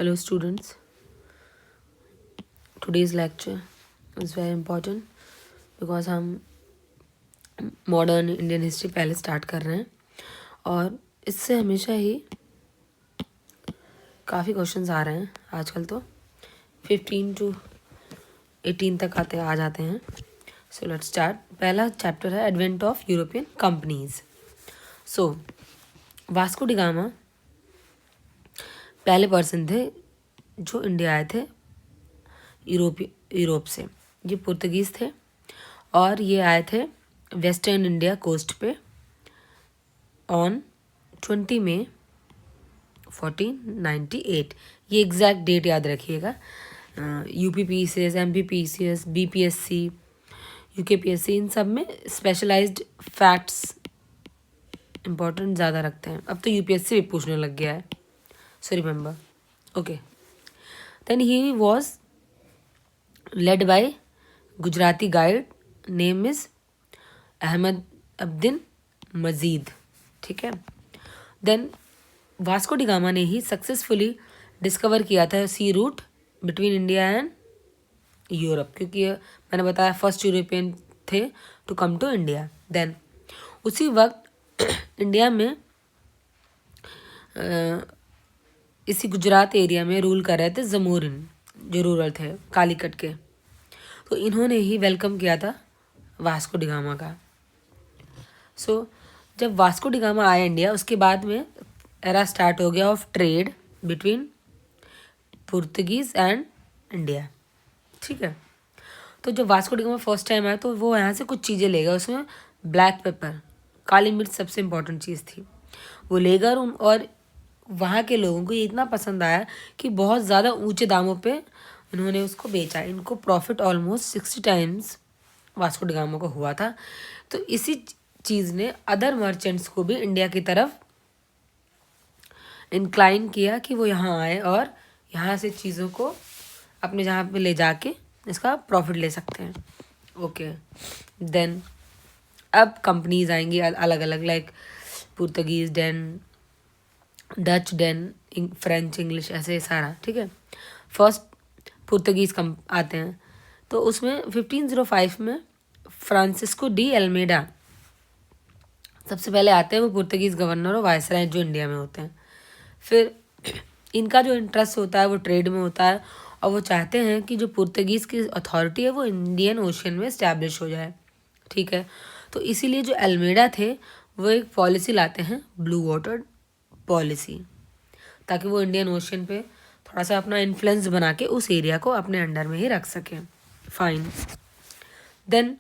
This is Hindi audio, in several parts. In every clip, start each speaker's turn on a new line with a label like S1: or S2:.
S1: Hello students, today's lecture is very important because हम मॉडर्न इंडियन हिस्ट्री पहले स्टार्ट कर रहे हैं और इससे हमेशा ही काफ़ी क्वेश्चंस आ रहे हैं आजकल। तो 15 to 18 तक आ जाते हैं। So let's start. पहला चैप्टर है advent of European companies. So Vasco D gamma पहले पर्सन थे जो इंडिया आए थे यूरोप से। ये पुर्तगीज़ थे और ये आए थे वेस्टर्न इंडिया कोस्ट पे ऑन 20 मई 1498। ये एग्जैक्ट डेट याद रखिएगा। UPPCS, MPPCS, BPSC, UKPSC इन सब में स्पेशलाइज्ड फैक्ट्स इम्पोर्टेंट ज़्यादा रखते हैं। अब तो UPSC भी पूछने लग गया है, so remember. Okay, then he was led by Gujarati guide name is Ahmad Abdin Majid. ठीक है, देन वास्को डी गामा ने ही सक्सेसफुली डिस्कवर किया था sea route between India and Europe, क्योंकि मैंने बताया फर्स्ट यूरोपियन थे to come to India. Then उसी वक्त इंडिया में इसी गुजरात एरिया में रूल कर रहे थे जमोरिन, जो रूरल थे कालीकट के। तो इन्होंने ही वेलकम किया था वास्को डी गामा का। सो जब वास्को डी गामा आया इंडिया, उसके बाद में एरा स्टार्ट हो गया of trade between Portuguese and India. ठीक है, तो जब Vasco D gamma first time आया तो वो यहाँ से कुछ चीज़ें ले गया। उसमें ब्लैक पेपर, काली मिर्च सबसे इम्पोर्टेंट चीज़ थी, वो लेकर और वहाँ के लोगों को ये इतना पसंद आया कि बहुत ज़्यादा ऊंचे दामों पे इन्होंने उसको बेचा। इनको profit almost 60 times Vasco D gamma को हुआ था। तो इसी चीज़ ने अदर मर्चेंट्स को भी इंडिया की तरफ इंक्लाइन किया कि वो यहाँ आए और यहाँ से चीज़ों को अपने जहाँ पे ले जाके इसका प्रॉफिट ले सकते हैं। ओके, देन अब कंपनीज आएंगी अलग अलग, like Portuguese, then Dutch, then French, English, ऐसे सारा। ठीक है, फर्स्ट पुर्तगीज़ कम आते हैं। तो उसमें 1505 में फ्रांसिस्को डी एल्मेडा सबसे पहले आते हैं। वो पुर्तगीज़ गवर्नर और वायसराय जो इंडिया में होते हैं। फिर इनका जो इंटरेस्ट होता है वो ट्रेड में होता है और वो चाहते हैं कि जो पुर्तगीज़ की अथॉरिटी है वो इंडियन ओशन में इस्टेब्लिश हो जाए। ठीक है, तो इसीलिए जो एल्मेडा थे वो एक पॉलिसी लाते हैं, ब्लू वाटर पॉलिसी, ताकि वो इंडियन ओशन पे थोड़ा सा अपना इन्फ्लुएंस बना के उस एरिया को अपने अंडर में ही रख सकें। फाइन, देन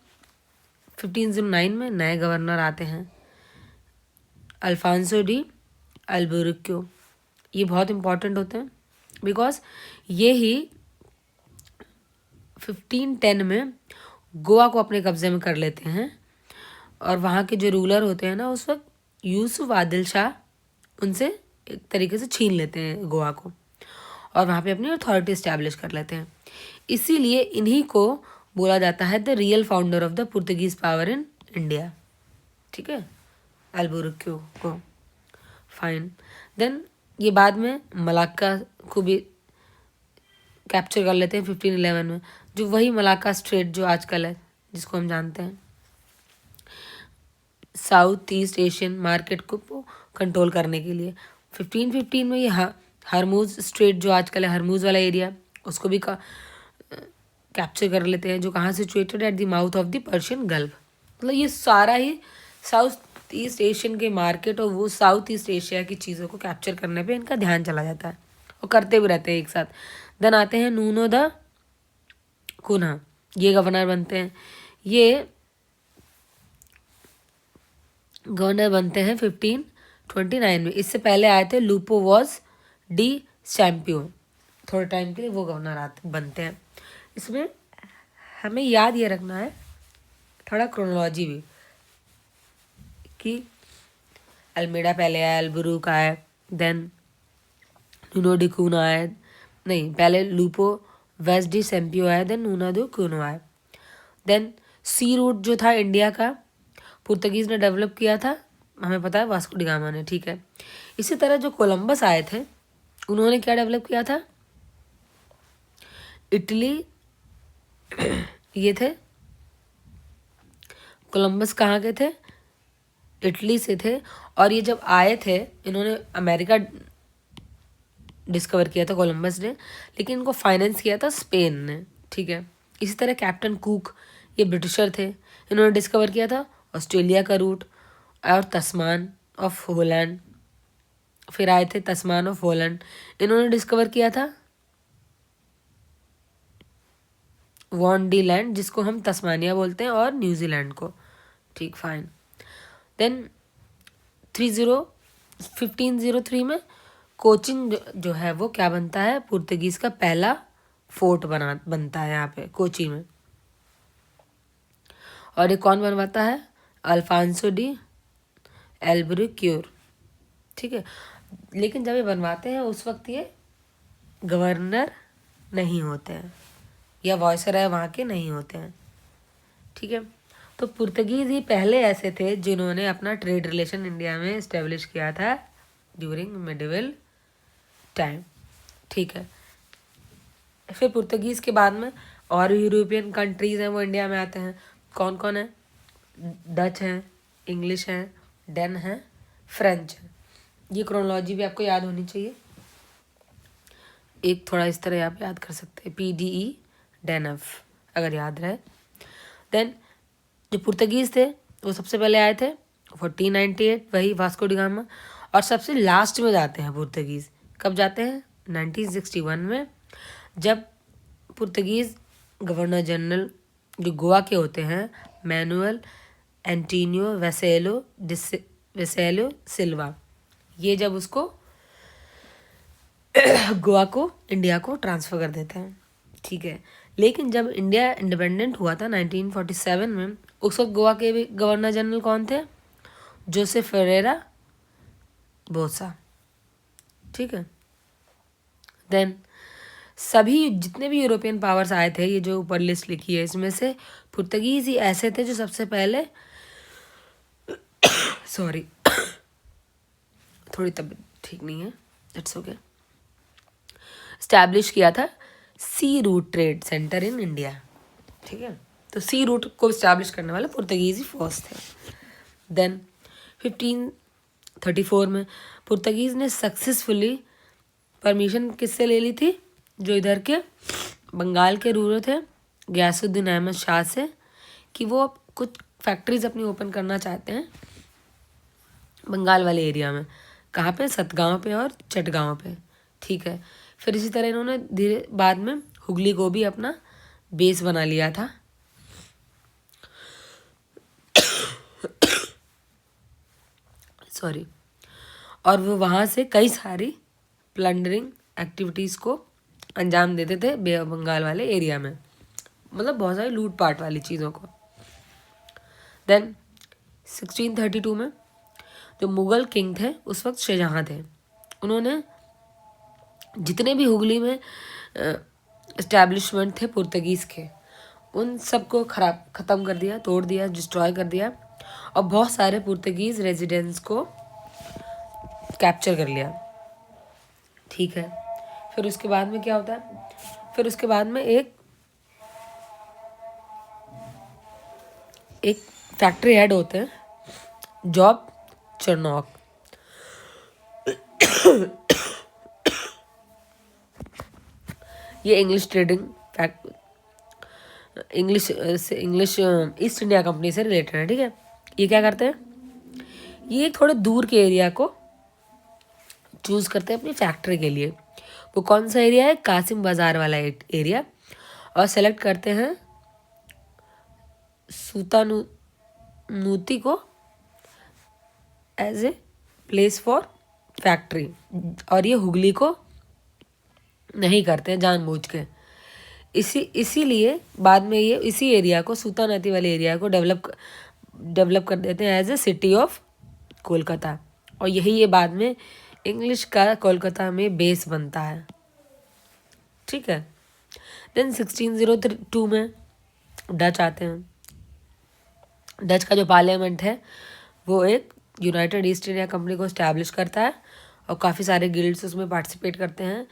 S1: 1509 में नए गवर्नर आते हैं, अल्फांसो डी अल्बुर्क्यो। ये बहुत इंपॉर्टेंट होते हैं बिकॉज ये ही 1510 में गोवा को अपने कब्जे में कर लेते हैं और वहाँ के जो रूलर होते हैं ना उस वक्त यूसुफ आदिल शाह, उनसे एक तरीके से छीन लेते हैं गोवा को और वहाँ पे अपनी अथॉरिटी इस्टेब्लिश कर लेते हैं। इसीलिए इन्हीं को बोला जाता है the real founder of the Portuguese power in India. ठीक है, अल्बुर्क्यो को। फाइन, देन ये बाद में मलाक्का को भी कैप्चर कर लेते हैं 1511 में, जो वही मलाक्का स्ट्रेट जो आजकल है, जिसको हम जानते हैं साउथ ईस्ट एशियन मार्केट को कंट्रोल करने के लिए। 1515 में ये हरमूज स्ट्रेट जो आजकल है, हरमूज वाला एरिया, उसको भी कैप्चर कर लेते हैं, जो कहाँ situated at the mouth of the Persian gulf. मतलब ये सारा ही साउथ ईस्ट एशियन के मार्केट और वो साउथ ईस्ट एशिया की चीज़ों को कैप्चर करने पे इनका ध्यान चला जाता है और करते भी रहते हैं एक साथ। देन आते हैं नूनो द कुन्हा, ये गवर्नर बनते हैं। ये गवर्नर बनते हैं 1529 में। इससे पहले आए थे लूपो वॉज डी चैम्पियो, थोड़े टाइम के लिए वो गवर्नर बनते हैं। इसमें हमें याद ये रखना है थोड़ा क्रोनोलॉजी भी, कि अल्मेडा पहले आया, अल्बुरुक आया, देन नूनो डी कुनो आया, नहीं पहले लूपो वेस्ट डी चैम्पियो आया, देन नूनो डी कुनो आया। देन सी रूट जो था इंडिया का पुर्तगीज़ ने डेवलप किया था, हमें पता है वास्को डी गामा ने। ठीक है, इसी तरह जो कोलंबस आए थे उन्होंने क्या डेवलप किया था? इटली ये थे, कोलंबस कहाँ के थे? इटली से थे। और ये जब आए थे, इन्होंने अमेरिका डिस्कवर किया था कोलंबस ने, लेकिन इनको फाइनेंस किया था स्पेन ने, ठीक है। इसी तरह कैप्टन कुक, ये ब्रिटिशर थे, इन्होंने डिस्कवर किया था ऑस्ट्रेलिया का रूट और तस्मान ऑफ होलैंड। फिर आए थे तस्मान ऑफ होलैंड, इन्होंने डिस्कवर किया था वॉन्डी लैंड, जिसको हम तस्मानिया बोलते हैं, और न्यूजीलैंड को, ठीक, फाइन। देन 1503 में कोचिन जो है वो क्या बनता है? पुर्तगीज का पहला फोर्ट बनता है यहाँ पे कोची में। और ये कौन बनवाता है? अल्फांसो डी एल्बुक्यूर, ठीक है। लेकिन जब ये बनवाते हैं उस वक्त ये गवर्नर नहीं होते हैं, या वॉइसरॉय वहाँ के नहीं होते हैं, ठीक है। तो पुर्तगीज ही पहले ऐसे थे जिन्होंने अपना ट्रेड रिलेशन इंडिया में इस्टेब्लिश किया था ड्यूरिंग मिडिवल टाइम, ठीक है। फिर पुर्तगीज के बाद में और यूरोपियन कंट्रीज हैं वो इंडिया में आते हैं। कौन कौन है? डच हैं, इंग्लिश हैं, डेन हैं, फ्रेंच है। ये क्रोनोलॉजी भी आपको याद होनी चाहिए, एक थोड़ा इस तरह आप याद कर सकते हैं, PDE डेनफ, अगर याद रहे। देन जो पुर्तगीज थे वो सबसे पहले आए थे 1498, वही वास्को डी गामा। और सबसे लास्ट में जाते हैं पुर्तगीज, कब जाते हैं? 1961 में, जब पुर्तगीज गवर्नर जनरल जो गोवा के होते हैं, मैनुअल एंटीनियो वेसेलो सिल्वा, ये जब उसको गोवा को इंडिया को ट्रांसफ़र कर देते हैं, ठीक है। लेकिन जब इंडिया इंडिपेंडेंट हुआ था 1947 में, उस वक्त गोवा के भी गवर्नर जनरल कौन थे? जोसेफ फेरेरा बोसा, ठीक है। देन सभी जितने भी यूरोपियन पावर्स आए थे, ये जो ऊपर लिस्ट लिखी है, इसमें से पुर्तगीज ही ऐसे थे जो सबसे पहले सॉरी थोड़ी तबीयत ठीक नहीं है, इट्स ओके, स्टैब्लिश किया था sea route trade centre in India, ठीक है। तो सी रूट को स्टैब्लिश करने वाले पुर्तगीज ही फर्स्ट थे। देन 1534 में पुर्तगीज ने सक्सेसफुली परमिशन किससे ले ली थी? जो इधर के बंगाल के रूलर थे गयासुद्दीन अहमद शाह से, कि वो कुछ फैक्ट्रीज अपनी ओपन करना चाहते हैं बंगाल वाले एरिया में। कहाँ पे? सतगांव पे और चटगांव पे, ठीक है। फिर इसी तरह इन्होंने धीरे बाद में हुगली को भी अपना बेस बना लिया था। सॉरी, और वो वहाँ से कई सारी प्लंडरिंग एक्टिविटीज़ को अंजाम देते थे बे ऑफ बंगाल वाले एरिया में, मतलब बहुत सारी लूटपाट वाली चीज़ों को। देन 1632 में जो मुग़ल किंग थे उस वक्त शाहजहाँ थे, उन्होंने जितने भी हुगली में इस्टेब्लिशमेंट थे पुर्तगीज़ के, उन सबको ख़त्म कर दिया, तोड़ दिया, डिस्ट्रॉय कर दिया, और बहुत सारे पुर्तगीज़ रेजिडेंट्स को कैप्चर कर लिया, ठीक है। फिर उसके बाद में क्या होता है? फिर उसके बाद में एक फैक्ट्री हेड होते हैं जॉब चरनॉक, ये इंग्लिश ईस्ट इंडिया कंपनी से रिलेटेड है, ठीक है। ये क्या करते हैं? ये थोड़े दूर के एरिया को चूज़ करते हैं अपनी फैक्ट्री के लिए। वो कौन सा एरिया है? कासिम बाज़ार वाला एरिया। और सेलेक्ट करते हैं सूतानूती को as a place for factory, और ये हुगली को नहीं करते हैं जानबूझ के। इसीलिए बाद में ये इसी एरिया को, सूतानदी वाले एरिया को डेवलप कर देते हैं as a city of Kolkata, और यही ये बाद में इंग्लिश का कोलकाता में बेस बनता है, ठीक है। देन 1602 में डच आते हैं। डच का जो पार्लियामेंट है वो एक यूनाइटेड ईस्ट इंडिया कंपनी को इस्टेब्लिश करता है, और काफ़ी सारे गिल्ड्स उसमें पार्टिसिपेट करते हैं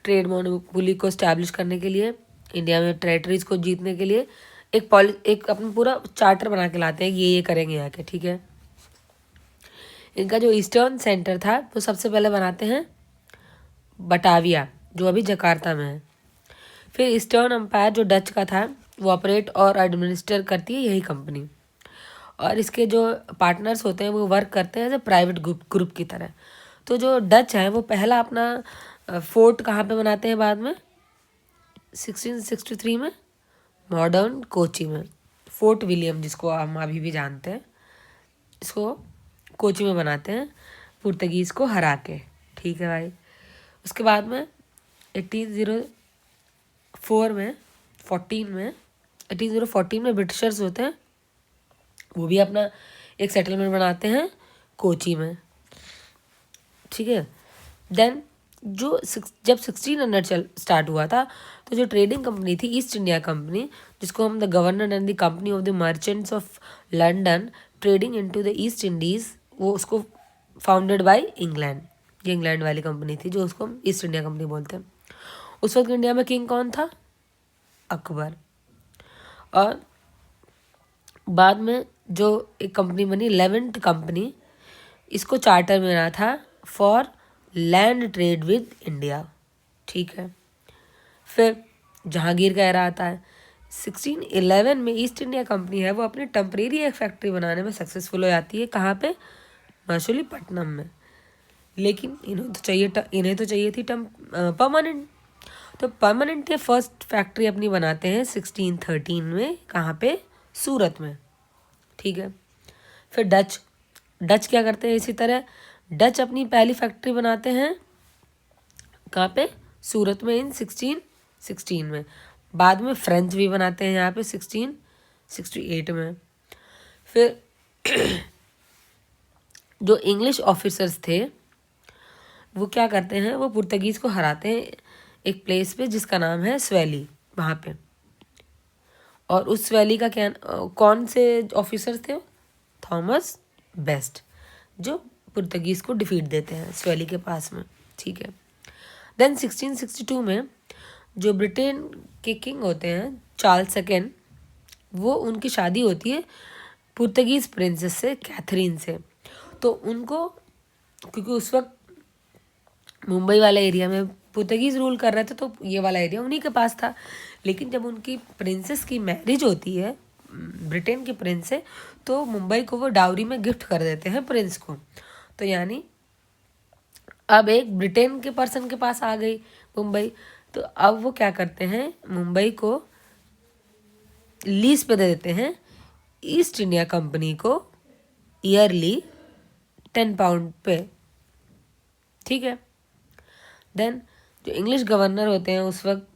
S1: ट्रेड मोनोपोली को स्टैब्लिश करने के लिए, इंडिया में टेरिटरीज को जीतने के लिए एक अपना पूरा चार्टर बना के लाते हैं, ये करेंगे यहाँ के, ठीक है। इनका जो ईस्टर्न सेंटर था वो सबसे पहले बनाते हैं बटाविया, जो अभी जकार्ता में है। फिर ईस्टर्न एम्पायर जो डच का था वो ऑपरेट और एडमिनिस्टर करती है यही कंपनी, और इसके जो पार्टनर्स होते हैं वो वर्क करते हैं एज ए प्राइवेट ग्रुप की तरह। तो जो डच है वो पहला अपना फोर्ट कहाँ पे बनाते हैं बाद में 1663 में, मॉडर्न कोची में, फोर्ट विलियम जिसको हम अभी भी जानते हैं, इसको कोची में बनाते हैं पुर्तगीज़ को हरा के, ठीक है भाई। उसके बाद में 1814 में ब्रिटिशर्स होते हैं, वो भी अपना एक सेटलमेंट बनाते हैं कोची में, ठीक है। देन जब 1600 स्टार्ट हुआ था तो जो ट्रेडिंग कंपनी थी ईस्ट इंडिया कंपनी, जिसको हम the governor and the company of the merchants of London trading into the east Indies, वो उसको फाउंडेड बाय इंग्लैंड, ये इंग्लैंड वाली कंपनी थी जो उसको हम ईस्ट इंडिया कंपनी बोलते हैं। उस वक्त इंडिया में किंग कौन था? अकबर। और बाद में जो एक कंपनी बनी 11th कंपनी, इसको चार्टर में रहा था for land trade with India, ठीक है। फिर जहांगीर का एरा आता है। 1611 में ईस्ट इंडिया कंपनी है वो अपनी टेम्परेरी एक फैक्ट्री बनाने में सक्सेसफुल हो जाती है, कहाँ पे? मछलीपट्टनम में। लेकिन इन्हें तो चाहिए थी परमानेंट, तो परमानेंट के फर्स्ट फैक्ट्री अपनी बनाते हैं 1613 में, कहाँ पे? सूरत में, ठीक है। फिर डच क्या करते हैं? इसी तरह डच अपनी पहली फैक्ट्री बनाते हैं कहाँ पे? सूरत में इन 1616 में। बाद में फ्रेंच भी बनाते हैं यहाँ पे 1668 में। फिर जो इंग्लिश ऑफिसर्स थे वो क्या करते हैं? वो पुर्तगीज़ को हराते हैं एक प्लेस पे जिसका नाम है स्वेली, वहाँ पे। और उस स्वेली का क्या, कौन से ऑफिसर्स थे? थॉमस बेस्ट, जो पुर्तगीज़ को डिफीट देते हैं स्वेली के पास में, ठीक है। देन 1662 में जो ब्रिटेन के किंग होते हैं चार्ल्स सेकेंड, वो उनकी शादी होती है पुर्तगीज़ प्रिंसेस से, कैथरीन से। तो उनको, क्योंकि उस वक्त मुंबई वाले एरिया में पुर्तगीज़ रूल कर रहे थे तो ये वाला एरिया उन्हीं के पास था। लेकिन जब उनकी प्रिंसेस की मैरिज होती है ब्रिटेन के प्रिंस से, तो मुंबई को वो डाउरी में गिफ्ट कर देते हैं प्रिंस को। तो यानी अब एक ब्रिटेन के पर्सन के पास आ गई मुंबई, तो अब वो क्या करते हैं? मुंबई को लीज पे दे देते हैं ईस्ट इंडिया कंपनी को ईयरली 10 पाउंड पे, ठीक है। देन जो इंग्लिश गवर्नर होते हैं उस वक्त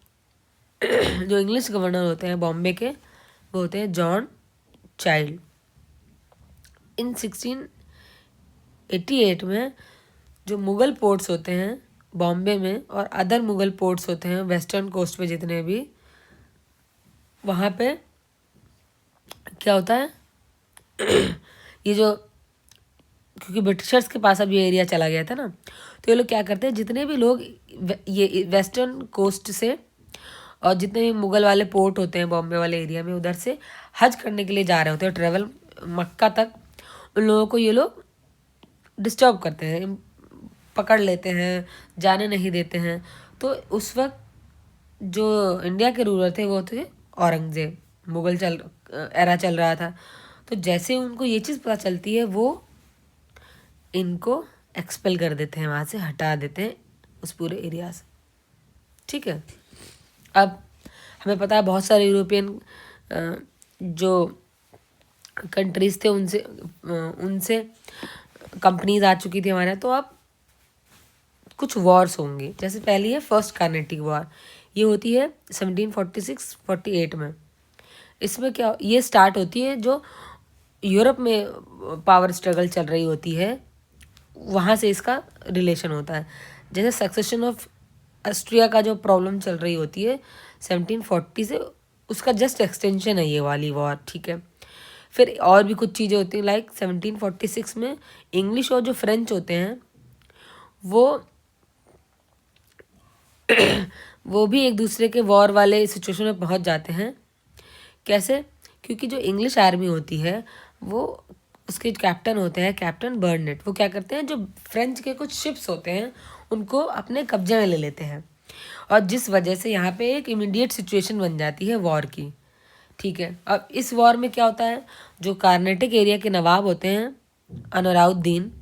S1: जो इंग्लिश गवर्नर होते हैं बॉम्बे के, वो होते हैं जॉन चाइल्ड। इन 1688 में जो मुग़ल पोर्ट्स होते हैं बॉम्बे में और अदर मुग़ल पोर्ट्स होते हैं वेस्टर्न कोस्ट पे जितने भी, वहाँ पे क्या होता है ये जो, क्योंकि ब्रिटिशर्स के पास अब ये एरिया चला गया था ना, तो ये लोग क्या करते हैं, जितने भी लोग ये वेस्टर्न कोस्ट से और जितने भी मुग़ल वाले पोर्ट होते हैं बॉम्बे वाले एरिया में, उधर से हज करने के लिए जा रहे होते हैं ट्रेवल मक्का तक, उन लोगों को ये लोग डिस्टर्ब करते हैं, पकड़ लेते हैं, जाने नहीं देते हैं। तो उस वक्त जो इंडिया के रूलर थे वो थे औरंगज़ेब, मुग़ल एरा चल रहा था। तो जैसे उनको ये चीज़ पता चलती है वो इनको एक्सपेल कर देते हैं, वहाँ से हटा देते हैं उस पूरे एरिया से, ठीक है। अब हमें पता है बहुत सारे यूरोपियन जो कंट्रीज़ थे उनसे कंपनीज आ चुकी थी हमारे, तो अब कुछ वॉर्स होंगे। जैसे पहली है फर्स्ट कार्नेटिक वॉर, ये होती है 1746-48 में। इसमें क्या, ये स्टार्ट होती है जो यूरोप में पावर स्ट्रगल चल रही होती है, वहाँ से इसका रिलेशन होता है। जैसे सक्सेशन ऑफ ऑस्ट्रिया का जो प्रॉब्लम चल रही होती है 1740 से, उसका जस्ट एक्सटेंशन है ये वाली वॉर, ठीक है। फिर और भी कुछ चीज़ें होती हैं, लाइक 1746 में इंग्लिश और जो फ्रेंच होते हैं वो भी एक दूसरे के वॉर वाले सिचुएशन में पहुंच जाते हैं। कैसे? क्योंकि जो इंग्लिश आर्मी होती है वो, उसके कैप्टन होते हैं कैप्टन बर्नेट, वो क्या करते हैं, जो फ्रेंच के कुछ शिप्स होते हैं उनको अपने कब्जे में ले लेते हैं, और जिस वजह से यहाँ पे एक इमीडिएट सिचुएशन बन जाती है वॉर की। ठीक है, अब इस वॉर में क्या होता है, जो कार्नेटिक एरिया के नवाब होते हैं अनौरुद्दीन,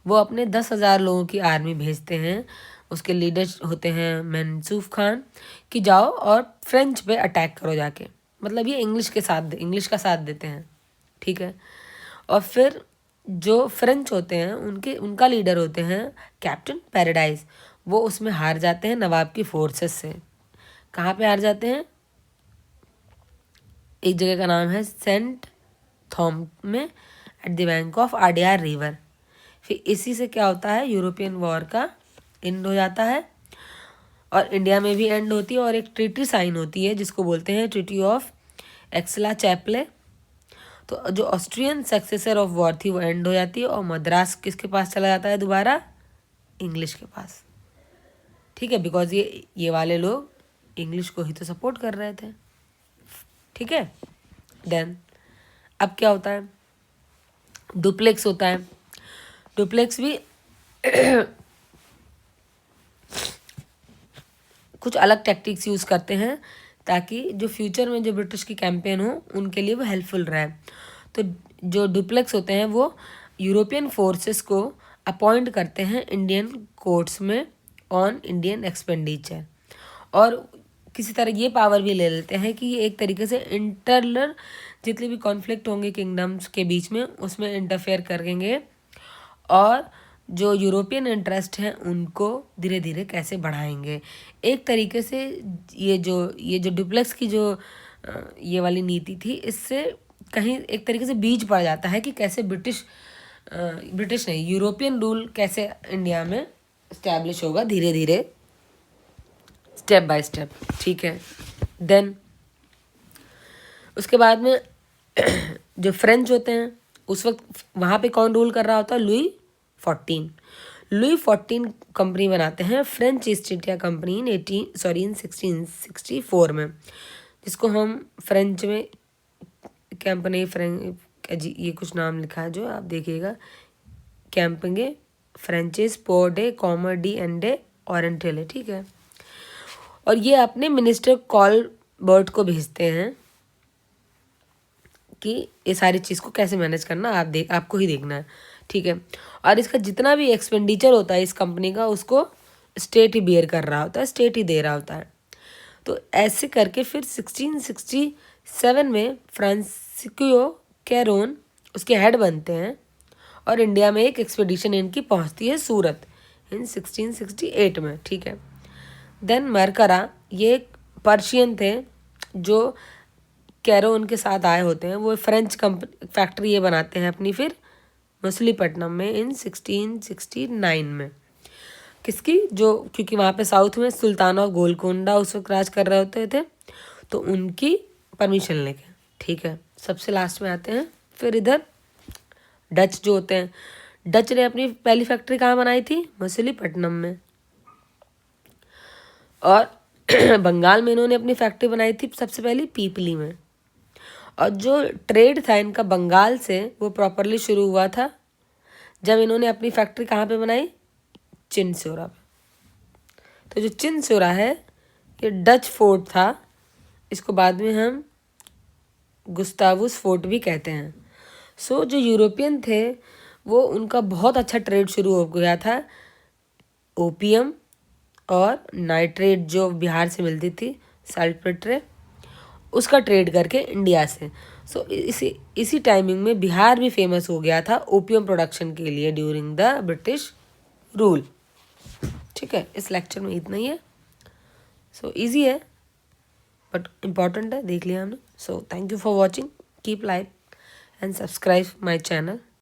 S1: वो अपने 10,000 लोगों की आर्मी भेजते हैं, उसके लीडर होते हैं मंसूफ खान, कि जाओ और फ्रेंच पे अटैक करो जाके। मतलब ये इंग्लिश का साथ देते हैं। ठीक है, और फिर जो फ्रेंच होते हैं उनका लीडर होते हैं कैप्टन पैराडाइज, वो उसमें हार जाते हैं नवाब की फोर्सेस से। कहाँ पे हार जाते हैं? एक जगह का नाम है सेंट थॉम में, at the bank of Adyar river. फिर इसी से क्या होता है, यूरोपियन वॉर का एंड हो जाता है, और इंडिया में भी एंड होती है, और एक ट्रीटी साइन होती है जिसको बोलते हैं ट्रीटी ऑफ एक्सला चैपले। तो जो ऑस्ट्रियन सक्सेसर ऑफ वॉर थी वो एंड हो जाती है, और मद्रास किसके पास चला जाता है दोबारा? इंग्लिश के पास। ठीक है, बिकॉज ये वाले लोग इंग्लिश को ही तो सपोर्ट कर रहे थे। ठीक है, देन अब क्या होता है, डुप्लेक्स होता है। डुप्लेक्स भी कुछ अलग टैक्टिक्स यूज़ करते हैं ताकि जो फ्यूचर में जो ब्रिटिश की कैंपेन हो उनके लिए वो हेल्पफुल रहे। तो जो डुप्लेक्स होते हैं वो यूरोपियन फोर्सेस को अपॉइंट करते हैं इंडियन कोर्ट्स में ऑन इंडियन एक्सपेंडिचर, और किसी तरह ये पावर भी ले लेते हैं कि ये एक तरीके से इंटरनल जितने भी कॉन्फ्लिक्ट होंगे किंगडम्स के बीच में उसमें इंटरफेयर करेंगे, और जो यूरोपियन इंटरेस्ट हैं उनको धीरे धीरे कैसे बढ़ाएंगे। एक तरीके से ये जो डुप्लेक्स की जो ये वाली नीति थी, इससे कहीं एक तरीके से बीज पड़ जाता है कि कैसे ब्रिटिश नहीं, यूरोपियन रूल कैसे इंडिया में इस्टेब्लिश होगा धीरे धीरे, स्टेप बाय स्टेप। ठीक है, देन उसके बाद में जो फ्रेंच होते हैं उस वक्त वहाँ पे कौन रूल कर रहा होता है? लुई 14 कंपनी बनाते हैं फ्रेंच ईस्ट इंडिया कंपनी इन 1664 में, जिसको हम फ्रेंच में कंपनी जी ये कुछ नाम लिखा है जो आप देखिएगा, कैंपेंगे फ्रेंचेस पोर्डे कॉमर डी एंडे ओरेंटल। ठीक है, और ये अपने मिनिस्टर कॉलबर्ट को भेजते हैं कि ये सारी चीज़ को कैसे मैनेज करना आपको ही देखना है। ठीक है, और इसका जितना भी एक्सपेंडिचर होता है इस कंपनी का उसको स्टेट ही बियर कर रहा होता है, स्टेट ही दे रहा होता है। तो ऐसे करके फिर 1667 में फ्रांसिस्को कैरोन उसके हेड बनते हैं, और इंडिया में एक एक्सपेडिशन इनकी पहुंचती है सूरत इन 1668 में। ठीक है, देन मरकरा, ये एक पर्शियन थे जो कैरो उनके साथ आए होते हैं, वो फ्रेंच फैक्ट्री ये बनाते हैं अपनी फिर मछलीपट्टनम में इन 1669 में। किसकी? जो क्योंकि वहाँ पे साउथ में सुल्तान ऑफ गोलकोंडा उस वक्त राज कर रहे होते थे, तो उनकी परमिशन लेके। ठीक है, सबसे लास्ट में आते हैं फिर इधर डच जो होते हैं। डच ने अपनी पहली फैक्ट्री कहाँ बनाई थी? मछलीपट्टनम में। और बंगाल में इन्होंने अपनी फैक्ट्री बनाई थी सबसे पहली पीपली में। और जो ट्रेड था इनका बंगाल से वो प्रॉपरली शुरू हुआ था जब इन्होंने अपनी फैक्ट्री कहाँ पे बनाई? चिनसोरा पे। तो जो चिनसोरा है ये डच फोर्ट था, इसको बाद में हम गुस्तावुस फोर्ट भी कहते हैं। सो जो यूरोपियन थे वो उनका बहुत अच्छा ट्रेड शुरू हो गया था, ओपियम और नाइट्रेट जो बिहार से मिलती थी साल्टपेट्रे, उसका ट्रेड करके इंडिया से। सो इसी टाइमिंग में बिहार भी फेमस हो गया था ओपियम प्रोडक्शन के लिए ड्यूरिंग द ब्रिटिश रूल। ठीक है, इस लेक्चर में इतना ही है। सो इजी है बट इम्पॉर्टेंट है, देख लिया हमने। So thank you for watching, keep like and subscribe my channel.